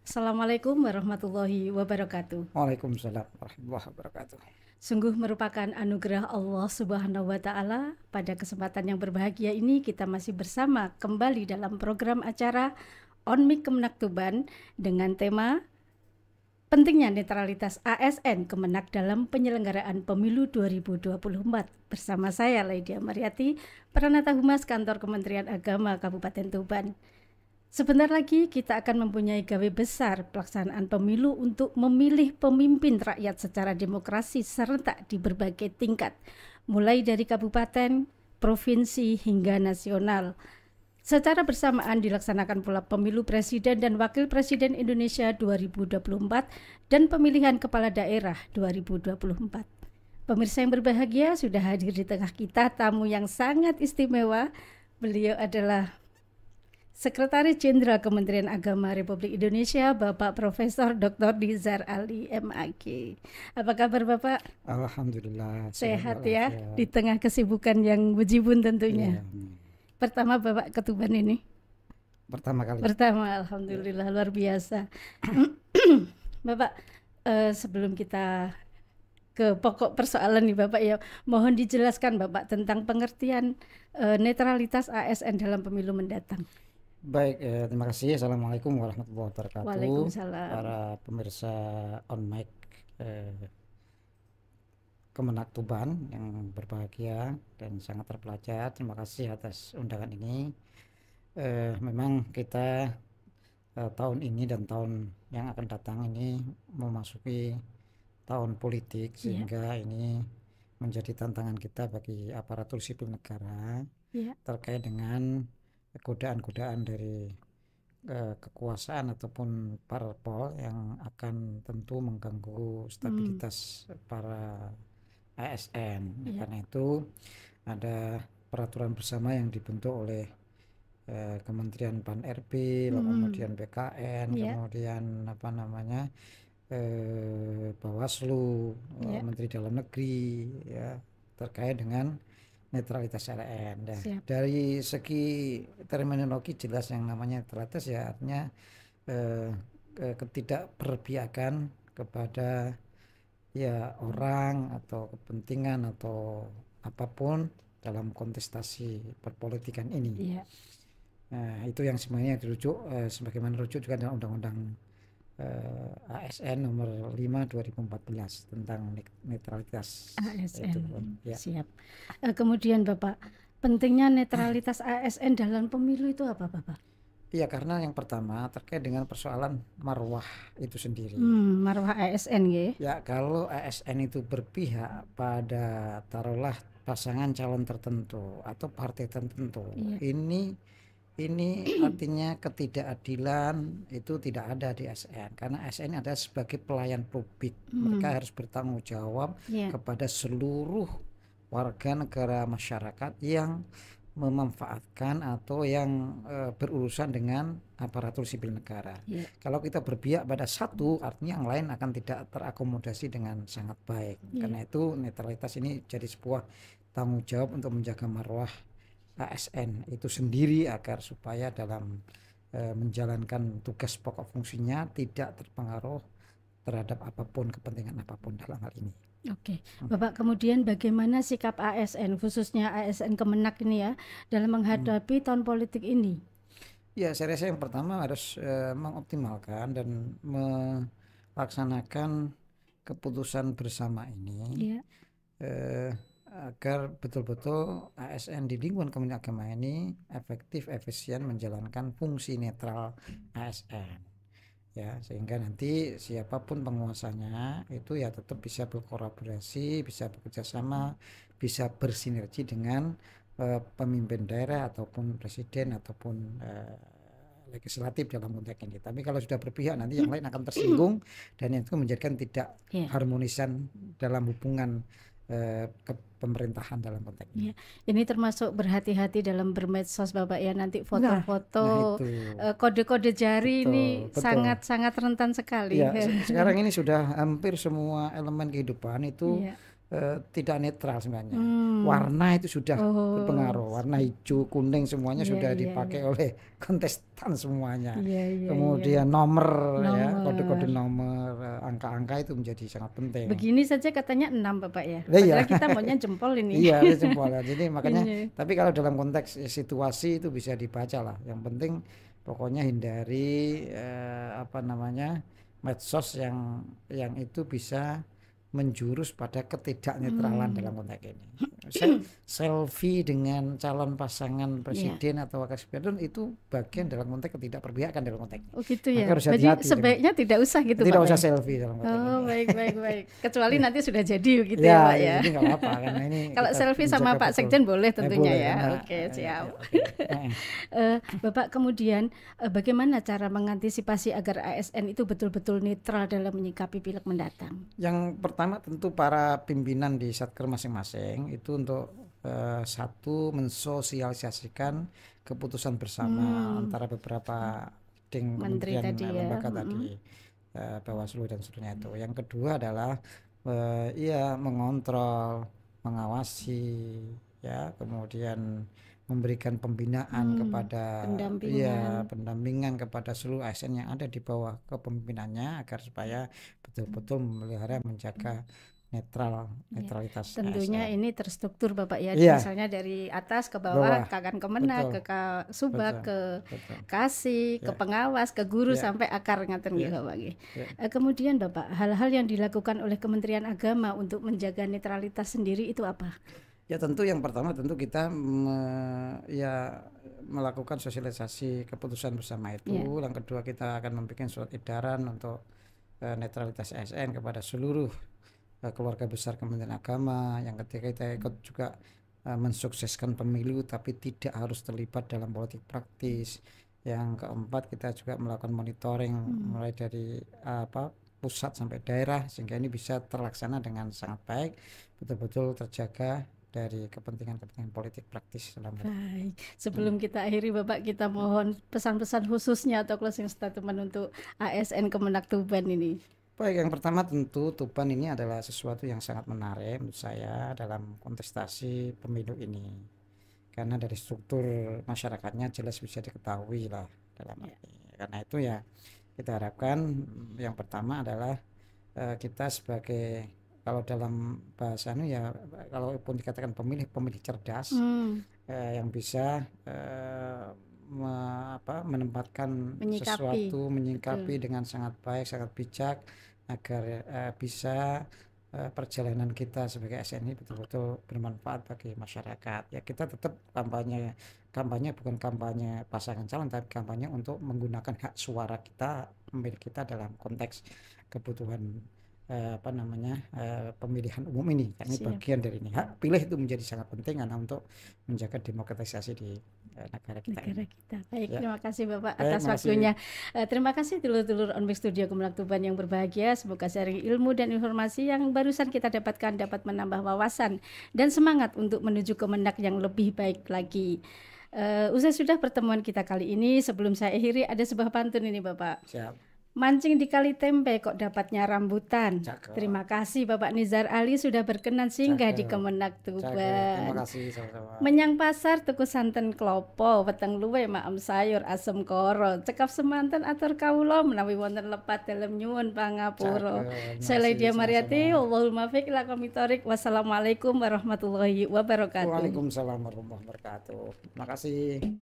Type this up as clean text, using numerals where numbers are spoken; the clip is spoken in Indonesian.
Assalamualaikum warahmatullahi wabarakatuh. Waalaikumsalam warahmatullahi wabarakatuh. Sungguh merupakan anugerah Allah Subhanahu wa Ta'ala. Pada kesempatan yang berbahagia ini, kita masih bersama kembali dalam program acara On Mic Kemenak Tuban dengan tema pentingnya netralitas ASN Kemenak dalam penyelenggaraan pemilu 2024. Bersama saya Laidia Mariati, Pranata Humas Kantor Kementerian Agama Kabupaten Tuban. Sebentar lagi kita akan mempunyai gawe besar pelaksanaan pemilu untuk memilih pemimpin rakyat secara demokrasi serentak di berbagai tingkat, mulai dari kabupaten, provinsi hingga nasional. Secara bersamaan dilaksanakan pula pemilu presiden dan wakil presiden Indonesia 2024 dan pemilihan kepala daerah 2024. Pemirsa yang berbahagia, sudah hadir di tengah kita tamu yang sangat istimewa. Beliau adalah Sekretaris Jenderal Kementerian Agama Republik Indonesia, Bapak Profesor Dr. Nizar Ali MAG. Apa kabar Bapak? Alhamdulillah Sehat ya, walafiat. di tengah kesibukan yang bejibun tentunya. Iya, Pertama Bapak ke Tuban ini? pertama kali. Alhamdulillah, luar biasa. Bapak, sebelum kita ke pokok persoalan nih Bapak ya, mohon dijelaskan Bapak tentang pengertian netralitas ASN dalam pemilu mendatang. Baik, terima kasih. Assalamualaikum warahmatullahi wabarakatuh. Waalaikumsalam. Para pemirsa On Mic Kemenak Tuban yang berbahagia dan sangat terpelajar, terima kasih atas undangan ini. Memang kita tahun ini dan tahun yang akan datang ini memasuki tahun politik, sehingga ini menjadi tantangan kita bagi aparatur sipil negara terkait dengan godaan-godaan dari kekuasaan ataupun parpol yang akan tentu mengganggu stabilitas para ASN. Karena itu ada peraturan bersama yang dibentuk oleh Kementerian Pan RB, kemudian BKN, kemudian Bawaslu, Menteri Dalam Negeri, ya, terkait dengan netralitas ASN. Dari segi terminologi jelas yang namanya netralitas ya artinya ketidakberpihakan kepada ya orang atau kepentingan atau apapun dalam kontestasi perpolitikan ini. Nah, itu yang sebenarnya dirujuk sebagaimana rujuk juga dalam Undang-Undang ASN nomor 5 2014 tentang netralitas ASN. itu. Ya. Siap. Kemudian Bapak, pentingnya netralitas ASN dalam pemilu itu apa Bapak? Iya, karena yang pertama terkait dengan persoalan marwah itu sendiri. Marwah ASN ya. Ya, kalau ASN itu berpihak pada taruhlah pasangan calon tertentu atau partai tertentu, ini artinya ketidakadilan itu tidak ada di ASN, karena ASN adalah sebagai pelayan publik. Mereka harus bertanggung jawab kepada seluruh warga negara masyarakat yang memanfaatkan atau yang berurusan dengan aparatur sipil negara. Kalau kita berpihak pada satu, artinya yang lain akan tidak terakomodasi dengan sangat baik. Karena itu netralitas ini jadi sebuah tanggung jawab untuk menjaga marwah ASN itu sendiri agar supaya dalam menjalankan tugas pokok fungsinya tidak terpengaruh terhadap apapun, kepentingan apapun dalam hal ini. Oke, Bapak, kemudian bagaimana sikap ASN khususnya ASN Kemenak ini ya dalam menghadapi tahun politik ini? Ya, saya rasa yang pertama harus mengoptimalkan dan melaksanakan keputusan bersama ini agar betul-betul ASN di lingkungan Kementerian Agama ini efektif, efisien menjalankan fungsi netral ASN, ya, sehingga nanti siapapun penguasanya itu ya tetap bisa berkolaborasi, bisa bekerja sama, bisa bersinergi dengan pemimpin daerah ataupun presiden ataupun legislatif dalam konteks ini. Tapi kalau sudah berpihak nanti yang lain akan tersinggung dan itu menjadikan tidak harmonisan dalam hubungan ke pemerintahan dalam konteks ini. Ini termasuk berhati-hati dalam bermedsos Bapak ya, nanti foto-foto, kode-kode jari ini sangat-sangat rentan sekali. Ya, sekarang ini sudah hampir semua elemen kehidupan itu tidak netral sebenarnya. Warna itu sudah berpengaruh. Warna hijau, kuning semuanya sudah dipakai oleh kontestan semuanya. Kemudian nomor, ya, kode-kode nomor, angka-angka itu menjadi sangat penting. Begini saja katanya 6 Bapak ya. Padahal kita maunya jempol ini. Iya, jempol. Jadi makanya tapi kalau dalam konteks situasi itu bisa dibaca lah. Yang penting pokoknya hindari medsos yang itu bisa menjurus pada ketidaknetralan dalam konteks ini. Selfie dengan calon pasangan presiden atau wakil presiden itu bagian dalam konteks ketidakperpihakan dalam konteks ini. Oh gitu ya. Harus jadi hati-hati sebaiknya tidak usah gitu tidak Pak. Usah selfie dalam konteks ini. Oh baik. Kecuali nanti sudah jadi gitu ya Pak ya. Ini nggak apa-apa karena ini kalau selfie sama Pak Sekjen boleh tentunya boleh, ya. Oke, siap. Bapak kemudian bagaimana cara mengantisipasi agar ASN itu betul-betul netral dalam menyikapi pileg mendatang? Yang pertama tentu para pimpinan di Satker masing-masing itu untuk satu mensosialisasikan keputusan bersama antara beberapa kementerian lembaga tadi, Bawaslu dan seterusnya itu. Yang kedua adalah mengontrol, mengawasi, ya, kemudian memberikan pembinaan kepada pendampingan kepada seluruh ASN yang ada di bawah kepemimpinannya agar supaya betul-betul memelihara menjaga netralitas. Tentunya ASN. ini terstruktur Bapak ya, misalnya dari atas ke bawah, Kakan Kemenak, ke Subak, ke Kasih, ke pengawas, ke guru sampai akar ngaten nggih Bapak nggih. Kemudian Bapak, hal-hal yang dilakukan oleh Kementerian Agama untuk menjaga netralitas sendiri itu apa? Ya tentu yang pertama tentu kita melakukan sosialisasi keputusan bersama itu. Yang kedua kita akan membuat surat edaran untuk netralitas ASN kepada seluruh keluarga besar Kementerian Agama. Yang ketiga kita ikut juga mensukseskan pemilu tapi tidak harus terlibat dalam politik praktis. Yang keempat kita juga melakukan monitoring mulai dari pusat sampai daerah sehingga ini bisa terlaksana dengan sangat baik, betul-betul terjaga dari kepentingan politik praktis dalam baik. Sebelum kita akhiri Bapak, kita mohon pesan-pesan khususnya atau closing statement untuk ASN Kemenak Tuban ini. Baik, yang pertama tentu Tuban ini adalah sesuatu yang sangat menarik menurut saya dalam kontestasi pemilu ini. Karena dari struktur masyarakatnya jelas bisa diketahui lah dalam arti. Karena itu ya kita harapkan yang pertama adalah kita sebagai kalau dalam bahasanya ya kalaupun dikatakan pemilih cerdas yang bisa menempatkan sesuatu, menyingkapi dengan sangat baik, sangat bijak agar bisa perjalanan kita sebagai ASN ini betul-betul bermanfaat bagi masyarakat. Ya kita tetap kampanye bukan kampanye pasangan calon tapi kampanye untuk menggunakan hak suara kita, memilih kita dalam konteks kebutuhan pemilihan umum ini. Ini bagian dari ini. Hak pilih itu menjadi sangat penting karena untuk menjaga demokratisasi di negara kita. Baik, terima kasih Bapak atas waktunya. Terima kasih dulur-dulur Onmik Studio Kemenak Tuban yang berbahagia. Semoga sharing ilmu dan informasi yang barusan kita dapatkan dapat menambah wawasan dan semangat untuk menuju Kemenak yang lebih baik lagi. Usai sudah pertemuan kita kali ini, sebelum saya akhiri ada sebuah pantun ini Bapak. Siap. Mancing di kali tempe kok dapatnya rambutan. Cakep. Terima kasih Bapak Nizar Ali sudah berkenan singgah di Kemenak Tuban. Terima kasih sama-sama. Menyang pasar tuku santen klopo, weteng luwe maem sayur asem koro. Cekap semanten atur kawula menawi wonten lepat dalem nyuwun pangapura. Saya Lydia Mariati, Allahumma fiq ila komitorik. Wassalamualaikum warahmatullahi wabarakatuh. Waalaikumsalam warahmatullahi wabarakatuh. Terima kasih.